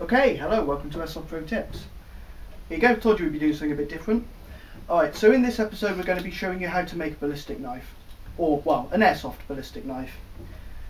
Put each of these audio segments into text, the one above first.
Okay, hello, welcome to Airsoft Pro Tips. Here you go, told you we'd be doing something a bit different. Alright, so in this episode we're going to be showing you how to make a ballistic knife. Or, well, an airsoft ballistic knife.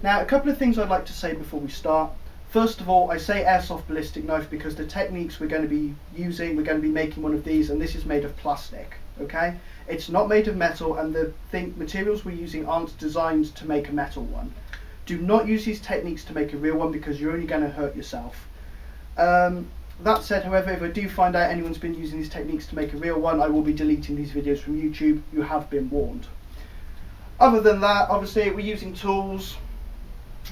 Now, a couple of things I'd like to say before we start. First of all, I say airsoft ballistic knife because the techniques we're going to be using, we're going to be making one of these, and this is made of plastic, okay? It's not made of metal, and the materials we're using aren't designed to make a metal one. Do not use these techniques to make a real one because you're only going to hurt yourself. That said, however, if I do find out anyone's been using these techniques to make a real one, I will be deleting these videos from YouTube. You have been warned. Other than that, obviously we're using tools,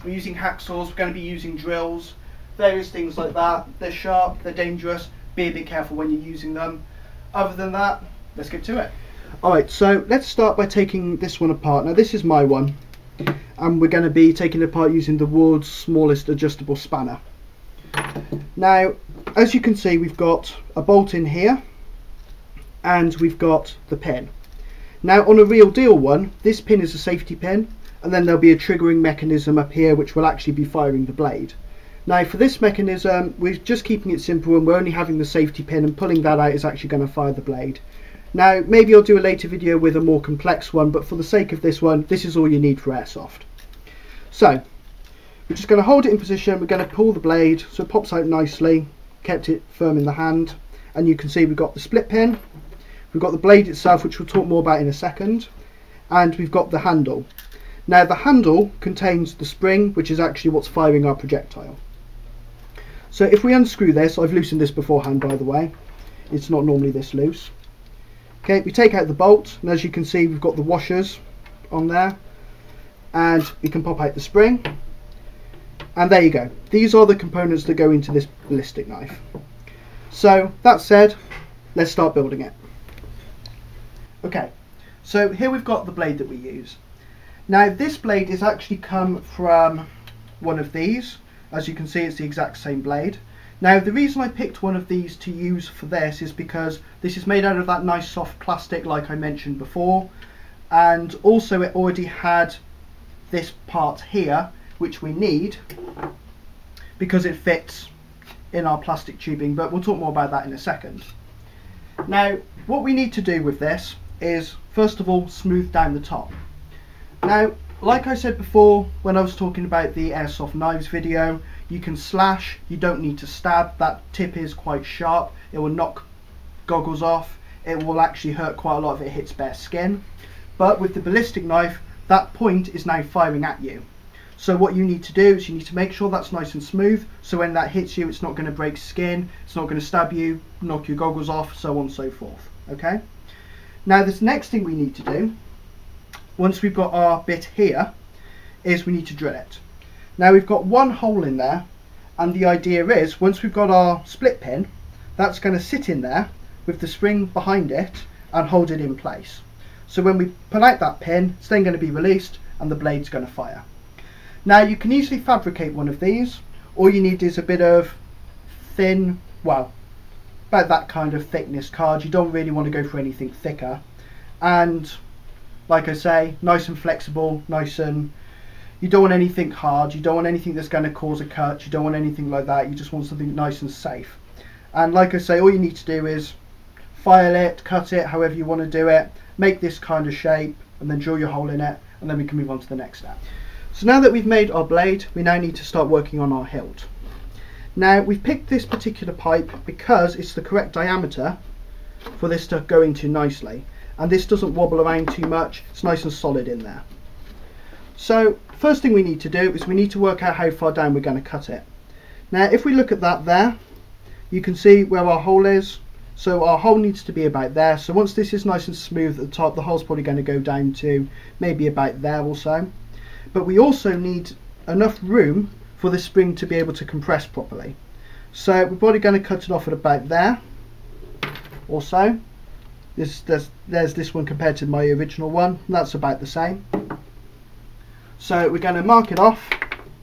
we're using hacksaws, we're going to be using drills, various things like that. They're sharp, they're dangerous, be a bit careful when you're using them. Other than that, let's get to it. Alright, so let's start by taking this one apart. Now this is my one, and we're going to be taking it apart using the world's smallest adjustable spanner. Now, as you can see, we've got a bolt in here and we've got the pin. Now, on a real deal one, this pin is a safety pin, and then there'll be a triggering mechanism up here which will actually be firing the blade. Now, for this mechanism, we're just keeping it simple and we're only having the safety pin, and pulling that out is actually going to fire the blade. Now, maybe I'll do a later video with a more complex one, but for the sake of this one, this is all you need for airsoft. So, we're just going to hold it in position, we're going to pull the blade so it pops out nicely, kept it firm in the hand, and you can see we've got the split pin, we've got the blade itself, which we'll talk more about in a second, and we've got the handle. Now the handle contains the spring, which is actually what's firing our projectile. So if we unscrew this, I've loosened this beforehand by the way, it's not normally this loose. Okay, we take out the bolt, and as you can see we've got the washers on there, and we can pop out the spring. And there you go. These are the components that go into this ballistic knife. So that said, let's start building it. Okay, so here we've got the blade that we use. Now this blade is actually come from one of these. As you can see, it's the exact same blade. Now the reason I picked one of these to use for this is because this is made out of that nice soft plastic like I mentioned before, and also it already had this part here which we need because it fits in our plastic tubing, but we'll talk more about that in a second. Now what we need to do with this is first of all smooth down the top. Now like I said before when I was talking about the airsoft knives video, you can slash, you don't need to stab. That tip is quite sharp, it will knock goggles off, it will actually hurt quite a lot if it hits bare skin. But with the ballistic knife, that point is now firing at you. So what you need to do is you need to make sure that's nice and smooth, so when that hits you it's not going to break skin, it's not going to stab you, knock your goggles off, so on and so forth. Okay, now this next thing we need to do, once we've got our bit here, is we need to drill it. Now we've got one hole in there, and the idea is once we've got our split pin, that's going to sit in there with the spring behind it and hold it in place. So when we pull out that pin, it's then going to be released and the blade's going to fire. Now you can easily fabricate one of these. All you need is a bit of thin, well, about that kind of thickness card. You don't really want to go for anything thicker. And like I say, nice and flexible, you don't want anything hard, you don't want anything that's going to cause a cut, you don't want anything like that, you just want something nice and safe. And like I say, all you need to do is file it, cut it, however you want to do it, make this kind of shape, and then drill your hole in it, and then we can move on to the next step. So now that we've made our blade, we now need to start working on our hilt. Now we've picked this particular pipe because it's the correct diameter for this to go into nicely, and this doesn't wobble around too much, it's nice and solid in there. So first thing we need to do is we need to work out how far down we're going to cut it. Now if we look at that there, you can see where our hole is, so our hole needs to be about there. So once this is nice and smooth at the top, the hole's probably going to go down to maybe about there or so. But we also need enough room for the spring to be able to compress properly. So we're probably going to cut it off at about there or so. There's this one compared to my original one, that's about the same. So we're going to mark it off.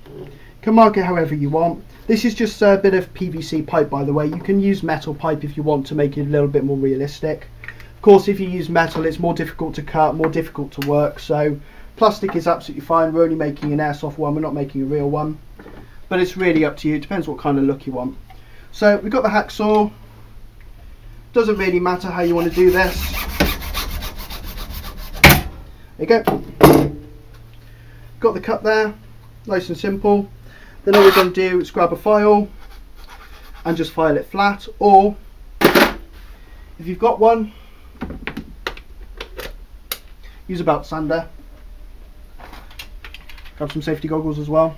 You can mark it however you want. This is just a bit of PVC pipe, by the way. You can use metal pipe if you want to make it a little bit more realistic. Of course, if you use metal, it's more difficult to cut, more difficult to work, so plastic is absolutely fine. We're only making an airsoft one, we're not making a real one. But it's really up to you, it depends what kind of look you want. So we've got the hacksaw. Doesn't really matter how you want to do this. There you go. Got the cut there, nice and simple. Then all we're going to do is grab a file and just file it flat, or if you've got one, use a belt sander. Grab some safety goggles as well.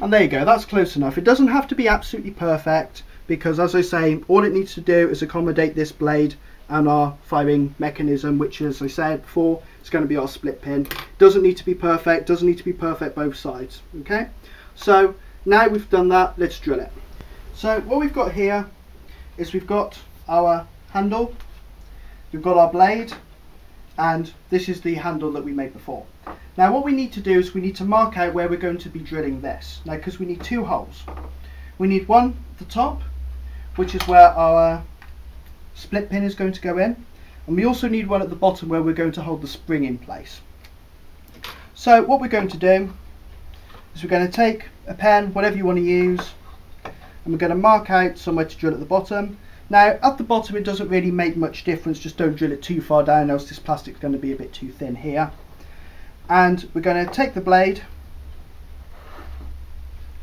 And there you go, that's close enough. It doesn't have to be absolutely perfect, because as I say, all it needs to do is accommodate this blade and our firing mechanism, which, as I said before, is going to be our split pin. Doesn't need to be perfect, doesn't need to be perfect both sides. Okay, so now we've done that, let's drill it. So what we've got here is we've got our handle, we've got our blade, and this is the handle that we made before. Now what we need to do is we need to mark out where we're going to be drilling this. Now, because we need two holes. We need one at the top, which is where our split pin is going to go in, and we also need one at the bottom where we're going to hold the spring in place. So what we're going to do is we're going to take a pen, whatever you want to use, and we're going to mark out somewhere to drill at the bottom. Now at the bottom it doesn't really make much difference, just don't drill it too far down, else this plastic's going to be a bit too thin here. And we're going to take the blade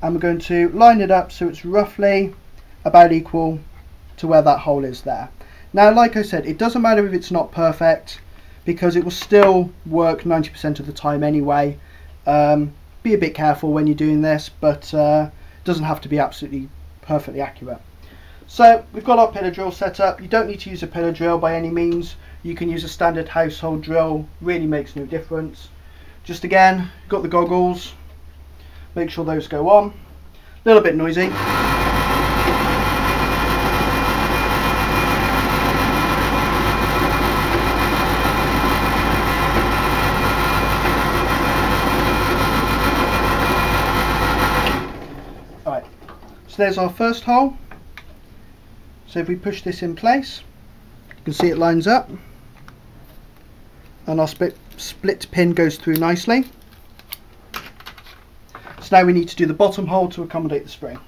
and we're going to line it up so it's roughly about equal to where that hole is there. Now, like I said, it doesn't matter if it's not perfect, because it will still work 90% of the time anyway. Be a bit careful when you're doing this, but it doesn't have to be absolutely perfectly accurate. So we've got our pillar drill set up. You don't need to use a pillar drill by any means. You can use a standard household drill, really makes no difference. Just again, got the goggles, make sure those go on. A little bit noisy. Alright, so there's our first hole. So if we push this in place, you can see it lines up, and our split pin goes through nicely. So now we need to do the bottom hole to accommodate the spring.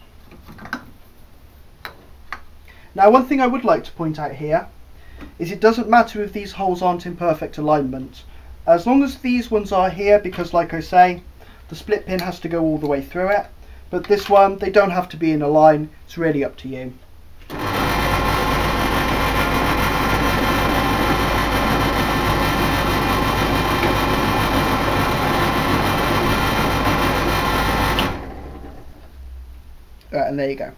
Now, one thing I would like to point out here is it doesn't matter if these holes aren't in perfect alignment. As long as these ones are here, because like I say, the split pin has to go all the way through it, but this one, they don't have to be in a line, it's really up to you. And there you go.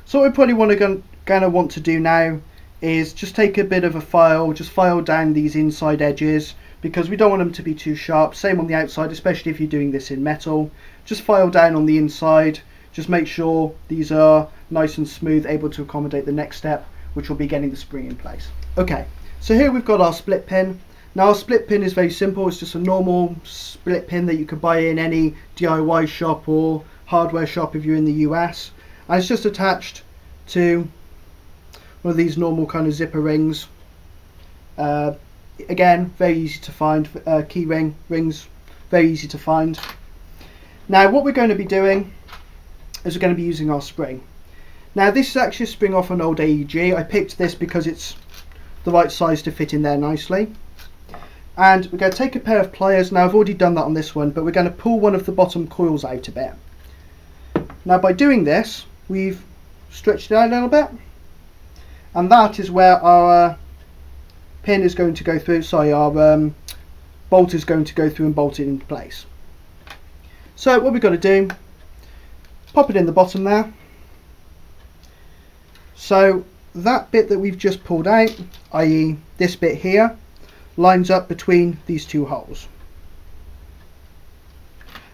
So what we probably want to do now is just take a bit of a file, just file down these inside edges, because we don't want them to be too sharp. Same on the outside, especially if you're doing this in metal. Just file down on the inside, just make sure these are nice and smooth, able to accommodate the next step, which will be getting the spring in place. Okay, so here we've got our split pin. Now our split pin is very simple, it's just a normal split pin that you could buy in any DIY shop or hardware shop if you're in the US, and it's just attached to one of these normal kind of zipper rings. Again, very easy to find, key rings, very easy to find. Now what we're going to be doing is we're going to be using our spring. Now this is actually a spring off an old AEG. I picked this because it's the right size to fit in there nicely. And we're going to take a pair of pliers. Now I've already done that on this one, but we're going to pull one of the bottom coils out a bit. Now by doing this, we've stretched it out a little bit, and that is where our pin is going to go through, sorry, our bolt is going to go through and bolt it into place. So what we've got to do, pop it in the bottom there. So that bit that we've just pulled out, i.e. this bit here, lines up between these two holes.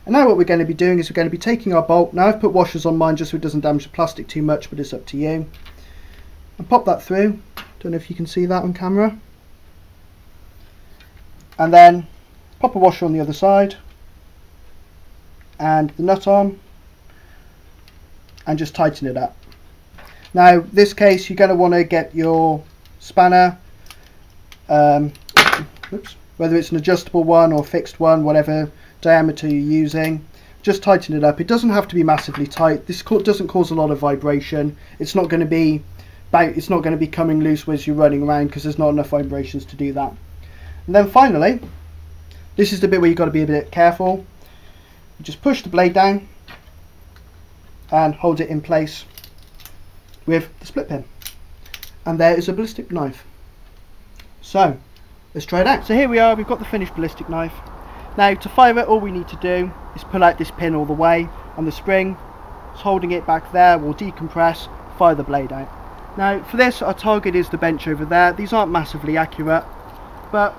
And now what we're going to be doing is we're going to be taking our bolt. Now I've put washers on mine just so it doesn't damage the plastic too much, but it's up to you. And pop that through. Don't know if you can see that on camera. And then pop a washer on the other side. and the nut on, and just tighten it up. Now this case you're going to want to get your spanner, whether it's an adjustable one or fixed one, whatever diameter you're using, just tighten it up. It doesn't have to be massively tight. This doesn't cause a lot of vibration. It's not going to be coming loose as you're running around, because there's not enough vibrations to do that. And then finally, this is the bit where you've got to be a bit careful. You just push the blade down and hold it in place with the split pin, and there is a ballistic knife. So let's try it out. So here we are, we've got the finished ballistic knife. Now to fire it, all we need to do is pull out this pin all the way, and the spring is holding it back there will decompress, fire the blade out. Now for this, our target is the bench over there. These aren't massively accurate, but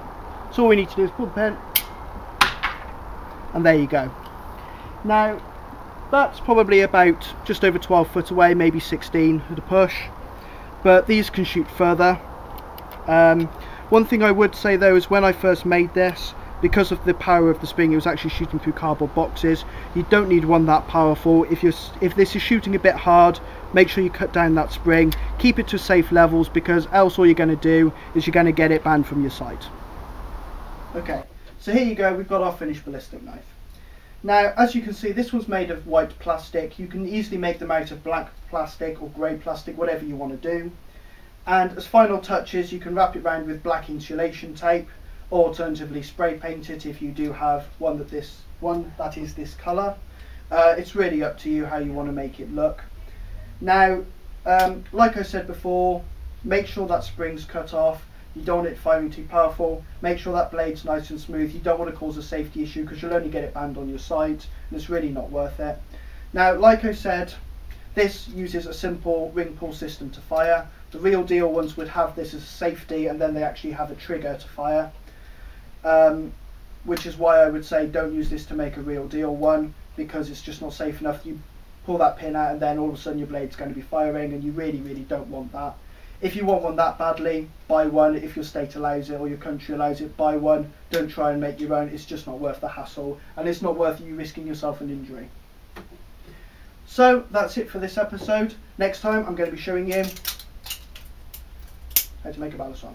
so all we need to do is pull the pin, and there you go. Now that's probably about just over 12 foot away, maybe 16 at a push, but these can shoot further. One thing I would say though is when I first made this, because of the power of the spring, it was actually shooting through cardboard boxes. You don't need one that powerful. If this is shooting a bit hard, make sure you cut down that spring, keep it to safe levels, because else all you're going to do is you're going to get it banned from your site. Okay, so here you go, we've got our finished ballistic knife. Now as you can see, this one's made of white plastic. You can easily make them out of black plastic or grey plastic, whatever you want to do. And as final touches, you can wrap it around with black insulation tape, or alternatively spray paint it if you do have one that is this colour. It's really up to you how you want to make it look. Now like I said before, make sure that spring's cut off. You don't want it firing too powerful. Make sure that blade's nice and smooth. You don't want to cause a safety issue, because you'll only get it banned on your site, and it's really not worth it. Now like I said, this uses a simple ring pull system to fire. The real deal ones would have this as a safety, and then they actually have a trigger to fire, which is why I would say don't use this to make a real deal one, because it's just not safe enough. You pull that pin out and then all of a sudden your blade's going to be firing, and you really don't want that. If you want one that badly, buy one. If your state allows it or your country allows it, buy one. Don't try and make your own. It's just not worth the hassle, and it's not worth you risking yourself an injury. So that's it for this episode. Next time I'm going to be showing you how to make a ballistic.